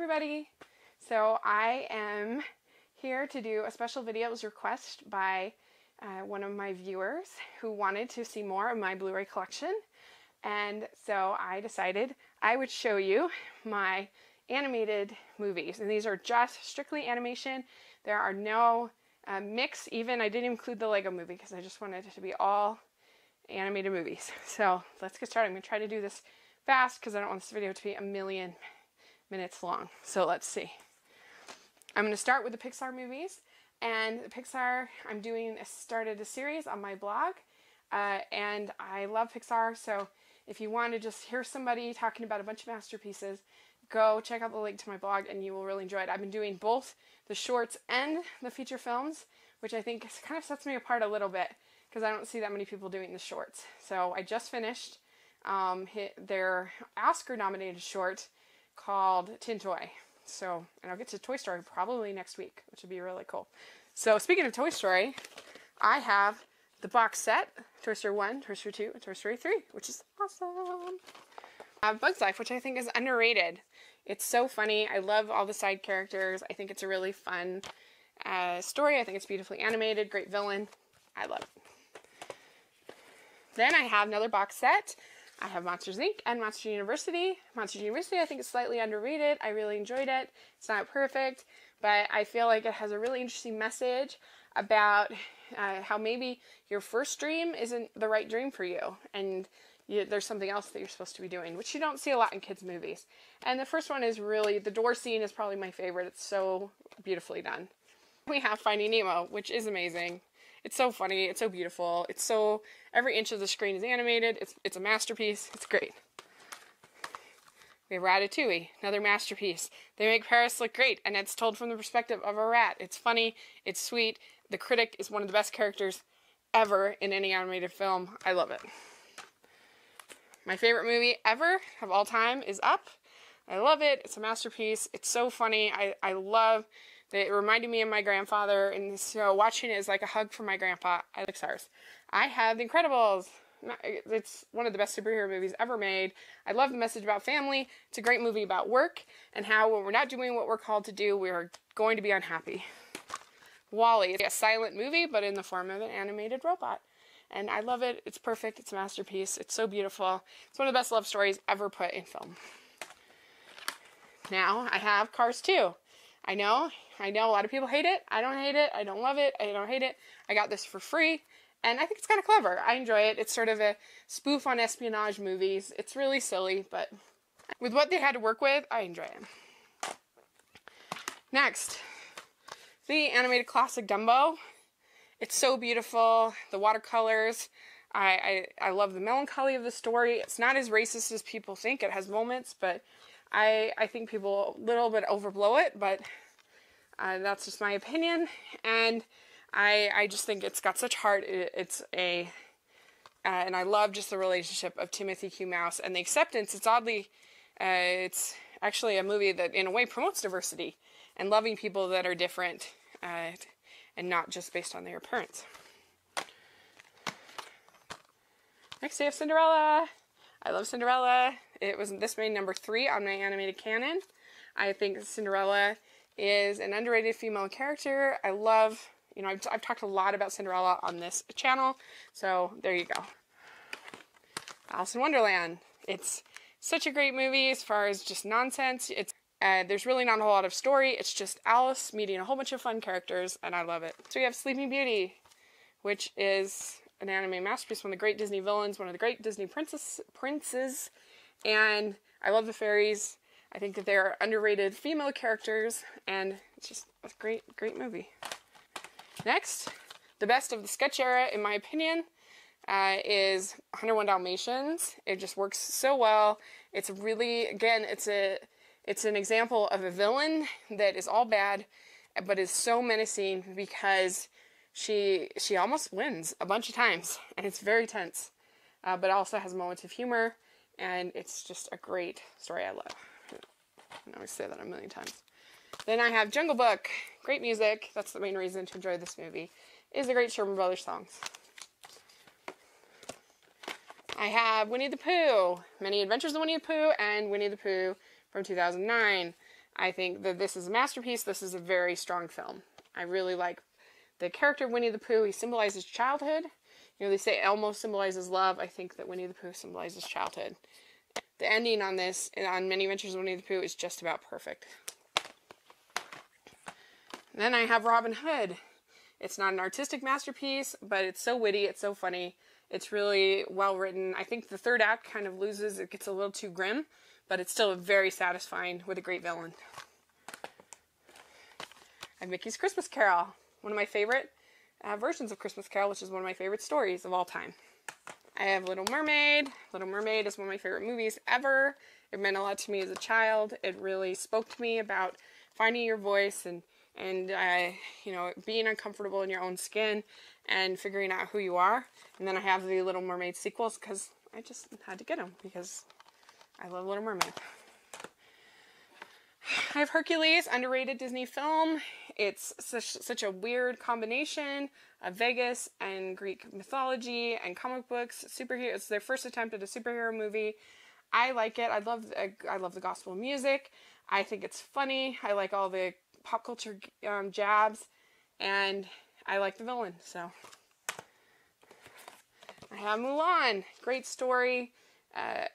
everybody. So I am here to do a special video. It was requested by one of my viewers who wanted to see more of my Blu-ray collection. And so I decided I would show you my animated movies. And these are just strictly animation. There are no mix. Even I didn't include the Lego movie because I just wanted it to be all animated movies. So let's get started. I'm going to try to do this fast because I don't want this video to be a million minutes long. So let's see. I'm going to start with the Pixar movies. And the Pixar, started a series on my blog. And I love Pixar, so if you want to just hear somebody talking about a bunch of masterpieces, go check out the link to my blog and you will really enjoy it. I've been doing both the shorts and the feature films, which I think kind of sets me apart a little bit because I don't see that many people doing the shorts. So I just finished their Oscar-nominated short called Tin Toy. So, and I'll get to Toy Story probably next week, which would be really cool. So speaking of Toy Story, I have the box set, Toy Story 1, Toy Story 2, and Toy Story 3, which is awesome. I have Bug's Life, which I think is underrated. It's so funny. I love all the side characters. I think it's a really fun story. I think it's beautifully animated, great villain. I love it. Then I have another box set. I have Monsters, Inc. and Monsters University. Monsters University I think is slightly underrated. I really enjoyed it. It's not perfect, but I feel like it has a really interesting message about how maybe your first dream isn't the right dream for you, and there's something else that you're supposed to be doing, which you don't see a lot in kids' movies. And the first one is really, the door scene is probably my favorite. It's so beautifully done. We have Finding Nemo, which is amazing. It's so funny. It's so beautiful. It's so, every inch of the screen is animated. It's a masterpiece. It's great. We have Ratatouille, another masterpiece. They make Paris look great, and it's told from the perspective of a rat. It's funny. It's sweet. The critic is one of the best characters ever in any animated film. I love it. My favorite movie ever of all time is Up. I love it. It's a masterpiece. It's so funny. I love that it reminded me of my grandfather, and so watching it is like a hug from my grandpa. I like Pixar's. I have The Incredibles. It's one of the best superhero movies ever made. I love the message about family. It's a great movie about work and how when we're not doing what we're called to do, we're going to be unhappy. WALL-E is a silent movie, but in the form of an animated robot. And I love it. It's perfect. It's a masterpiece. It's so beautiful. It's one of the best love stories ever put in film. Now I have Cars 2. I know a lot of people hate it. I don't hate it. I don't love it. I don't hate it. I got this for free, and I think it's kind of clever. I enjoy it. It's sort of a spoof on espionage movies. It's really silly, but with what they had to work with, I enjoy it. Next, the animated classic Dumbo. It's so beautiful. The watercolors. I love the melancholy of the story. It's not as racist as people think. It has moments, but I think people a little bit overblow it, but that's just my opinion. And I just think it's got such heart. And I love just the relationship of Timothy Q. Mouse and the acceptance. It's actually a movie that in a way promotes diversity and loving people that are different, and not just based on their appearance. Next, we have Cinderella. I love Cinderella. This made number 3 on my animated canon. I think Cinderella is an underrated female character. I love, I've talked a lot about Cinderella on this channel, so there you go. Alice in Wonderland. It's such a great movie as far as just nonsense. There's really not a whole lot of story. It's just Alice meeting a whole bunch of fun characters, and I love it. So we have Sleeping Beauty, which is an anime masterpiece, one of the great Disney villains, one of the great Disney princes, and I love the fairies. I think that they're underrated female characters, and it's just a great movie. Next, the best of the sketch era, in my opinion, is 101 Dalmatians. It just works so well. It's really, again, it's an example of a villain that is all bad, but is so menacing because she almost wins a bunch of times, and it's very tense, but also has moments of humor, and it's just a great story I love. I always say that a million times. Then I have Jungle Book. Great music. That's the main reason to enjoy this movie, is the great Sherman Brothers songs. I have Winnie the Pooh, Many Adventures of Winnie the Pooh, and Winnie the Pooh from 2009. I think that this is a masterpiece. This is a very strong film. I really like the character of Winnie the Pooh. He symbolizes childhood. You know, they say Elmo symbolizes love. I think that Winnie the Pooh symbolizes childhood. The ending on this, on Many Adventures of Winnie the Pooh, is just about perfect. And then I have Robin Hood. It's not an artistic masterpiece, but it's so witty, it's so funny. It's really well written. I think the third act kind of loses. It gets a little too grim, but it's still very satisfying with a great villain. I have Mickey's Christmas Carol, one of my favorite versions of Christmas Carol, which is one of my favorite stories of all time. I have Little Mermaid. Little Mermaid is one of my favorite movies ever. It meant a lot to me as a child. It really spoke to me about finding your voice and you know, being uncomfortable in your own skin and figuring out who you are. And then I have the Little Mermaid sequels because I just had to get them because I love Little Mermaid. I have Hercules, underrated Disney film. It's such a weird combination of Vegas and Greek mythology and comic books, superhero. It's their first attempt at a superhero movie. I like it. I love the gospel music. I think it's funny. I like all the pop culture jabs, and I like the villain. So I have Mulan. Great story.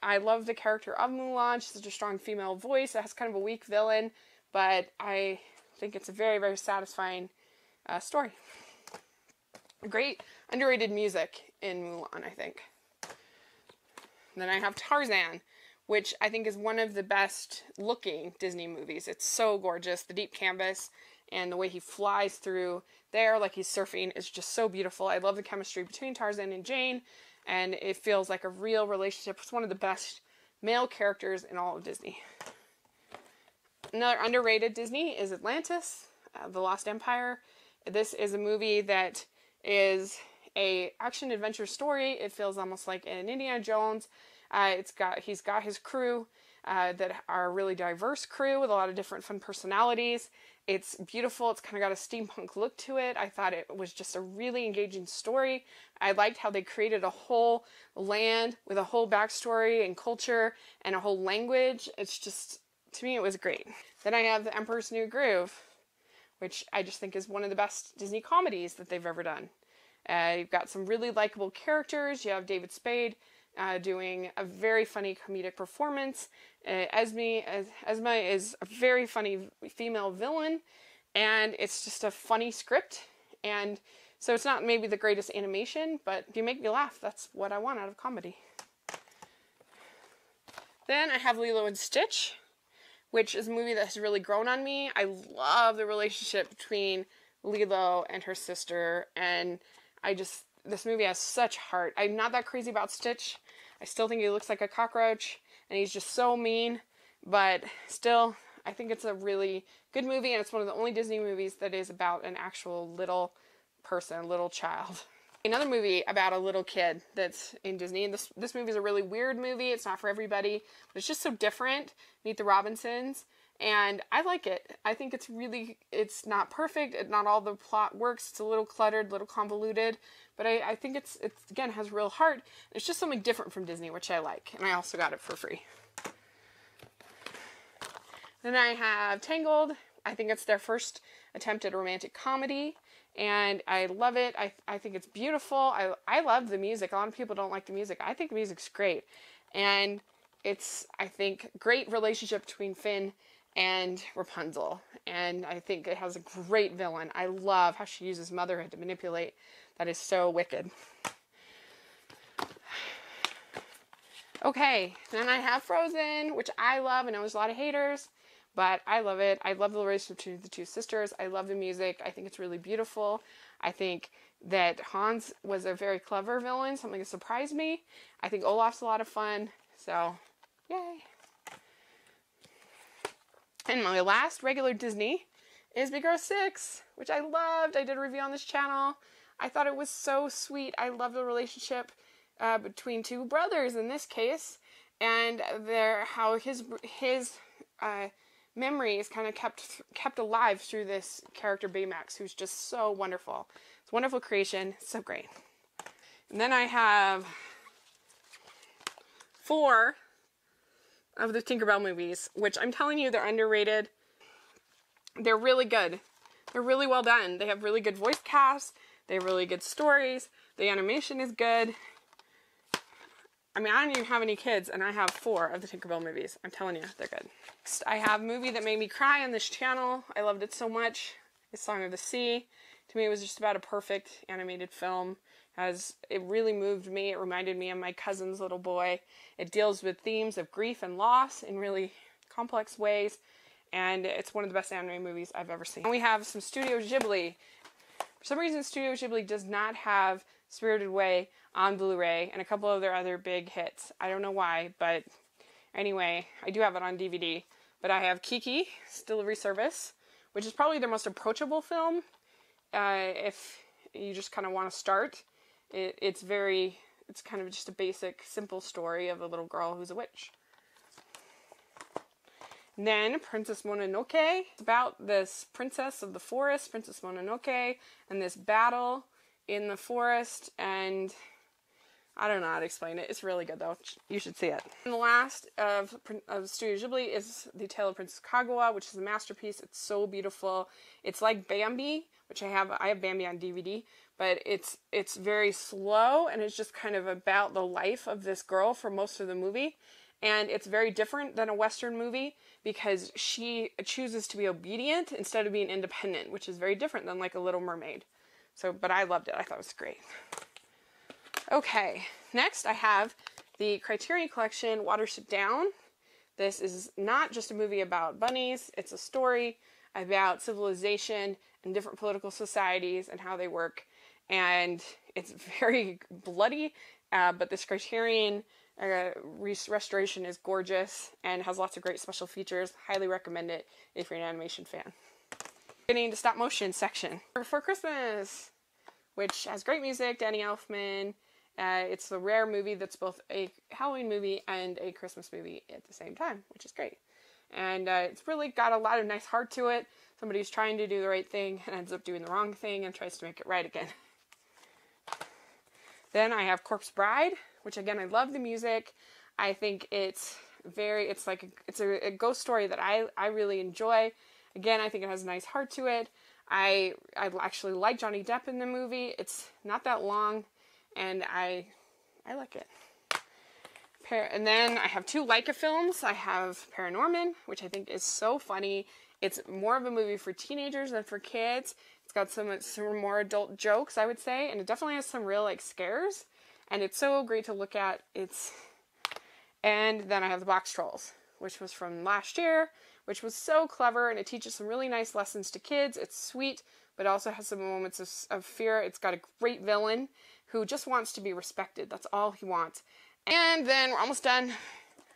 I love the character of Mulan. She's such a strong female voice. It has kind of a weak villain, but I think it's a very, very satisfying story. Great underrated music in Mulan, I think. And then I have Tarzan, which I think is one of the best looking Disney movies. It's so gorgeous. The deep canvas and the way he flies through there like he's surfing is just so beautiful. I love the chemistry between Tarzan and Jane, and it feels like a real relationship. It's one of the best male characters in all of Disney. Another underrated Disney is Atlantis, The Lost Empire. This is a movie that is a action-adventure story. It feels almost like an Indiana Jones. He's got his crew that are a really diverse crew with a lot of different fun personalities. It's beautiful. It's kind of got a steampunk look to it. I thought it was just a really engaging story. I liked how they created a whole land with a whole backstory and culture and a whole language. It's just, to me, it was great. Then I have The Emperor's New Groove, which I just think is one of the best Disney comedies that they've ever done. You've got some really likable characters. You have David Spade doing a very funny comedic performance. Esme is a very funny female villain, and it's just a funny script. And so it's not maybe the greatest animation, but if you make me laugh, that's what I want out of comedy. Then I have Lilo and Stitch, which is a movie that has really grown on me. I love the relationship between Lilo and her sister, and this movie has such heart. I'm not that crazy about Stitch. I still think he looks like a cockroach, and he's just so mean, but still, I think it's a really good movie, and it's one of the only Disney movies that is about an actual little person, a little child. Another movie about a little kid that's in Disney, and this movie is a really weird movie. It's not for everybody, but it's just so different. Meet the Robinsons, and I like it. I think it's not perfect. Not all the plot works. It's a little cluttered, a little convoluted, but I think it's again, has real heart. It's just something different from Disney, which I like, and I also got it for free. Then I have Tangled. I think it's their first attempt at a romantic comedy, and I love it. I think it's beautiful. I love the music. A lot of people don't like the music. I think the music's great, and it's, I think, great relationship between Finn and Rapunzel, and I think it has a great villain. I love how she uses motherhood to manipulate. That is so wicked. Okay, then I have Frozen, which I love. I know there's a lot of haters, but I love it. I love the relationship between the two sisters. I love the music. I think it's really beautiful. I think that Hans was a very clever villain, something that surprised me. I think Olaf's a lot of fun, so yay. And my last regular Disney is Big Hero 6, which I loved. I did a review on this channel. I thought it was so sweet. I love the relationship between two brothers in this case, and how his memory is kind of kept alive through this character Baymax, who's just so wonderful. It's a wonderful creation. So great. And then I have 4 of the Tinkerbell movies, which I'm telling you, they're underrated. They're really good. They're really well done. They have really good voice casts. They have really good stories. The animation is good. I mean, I don't even have any kids, and I have 4 of the Tinkerbell movies. I'm telling you, they're good. Next, I have a movie that made me cry on this channel. I loved it so much. It's Song of the Sea. To me, it was just about a perfect animated film. It really moved me. It reminded me of my cousin's little boy. It deals with themes of grief and loss in really complex ways, and it's one of the best anime movies I've ever seen. And we have some Studio Ghibli. For some reason, Studio Ghibli does not have Spirited Away on Blu-ray and a couple of their other big hits. I don't know why, but anyway, I do have it on DVD. But I have Kiki, Delivery Service, which is probably their most approachable film. If you just kind of want to start, it's kind of just a basic, simple story of a little girl who's a witch. And then Princess Mononoke. It's about this princess of the forest, Princess Mononoke, and this battle in the forest, and I don't know how to explain it. It's really good, though. You should see it. And the last of Studio Ghibli is The Tale of Princess Kaguya, which is a masterpiece. It's so beautiful. It's like Bambi, which I have Bambi on DVD, but it's very slow, and it's just kind of about the life of this girl for most of the movie. And it's very different than a Western movie because she chooses to be obedient instead of being independent, which is very different than like a Little Mermaid. But I loved it. I thought it was great. Okay, next I have the Criterion Collection, Watership Down. This is not just a movie about bunnies. It's a story about civilization and different political societies and how they work. And it's very bloody, but this Criterion restoration is gorgeous and has lots of great special features. Highly recommend it if you're an animation fan. Getting into stop motion section. For Christmas, which has great music, Danny Elfman. It's the rare movie that's both a Halloween movie and a Christmas movie at the same time, which is great. And it's really got a lot of nice heart to it. Somebody who's trying to do the right thing and ends up doing the wrong thing and tries to make it right again. Then I have Corpse Bride, which again, I love the music. I think it's a ghost story that I really enjoy. Again, I think it has a nice heart to it. I actually like Johnny Depp in the movie. It's not that long, and I like it. And then I have 2 Leica films. I have Paranorman, which I think is so funny. It's more of a movie for teenagers than for kids. It's got some more adult jokes, I would say, and it definitely has some real scares. And it's so great to look at. And then I have The Box Trolls, which was from last year, which was so clever, and it teaches some really nice lessons to kids. It's sweet, but also has some moments of fear. It's got a great villain who just wants to be respected. That's all he wants. And then we're almost done.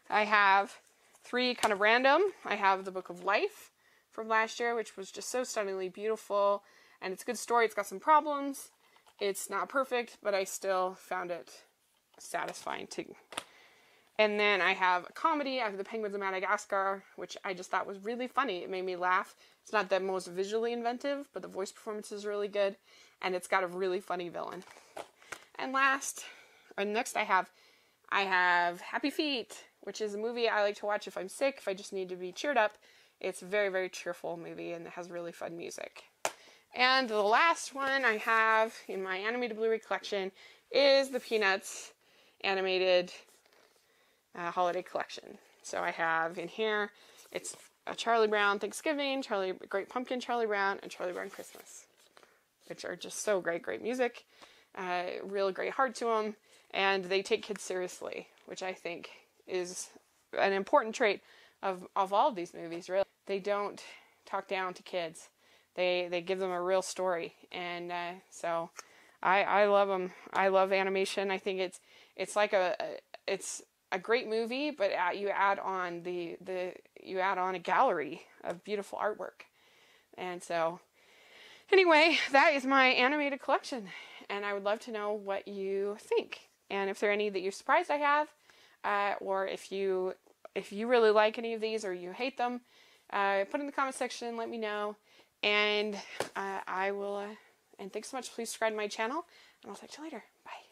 I have 3 kind of random. I have The Book of Life from last year, which was just so stunningly beautiful, and it's a good story. It's got some problems. It's not perfect, but I still found it satisfying too. And then I have a comedy. I have The Penguins of Madagascar, which I just thought was really funny. It made me laugh. It's not the most visually inventive, but the voice performance is really good, and it's got a really funny villain. And next I have Happy Feet, which is a movie I like to watch if I'm sick, if I just need to be cheered up. It's a very, very cheerful movie, and it has really fun music. And the last one I have in my animated Blu-ray collection is the Peanuts animated holiday collection. So I have in here, it's a Charlie Brown Thanksgiving, Great Pumpkin Charlie Brown, and Charlie Brown Christmas, which are just so great, great music, real great heart to them, and they take kids seriously, which I think is an important trait of all of these movies, really. They don't talk down to kids. They give them a real story, and so I love them. I love animation. I think it's like it's a great movie, but you add on a gallery of beautiful artwork. And so anyway, that is my animated collection, and I would love to know what you think, and if there are any that you're surprised I have, or if you really like any of these or you hate them, put in the comment section, let me know, and I will, and thanks so much. Please subscribe to my channel, and I'll talk to you later. Bye.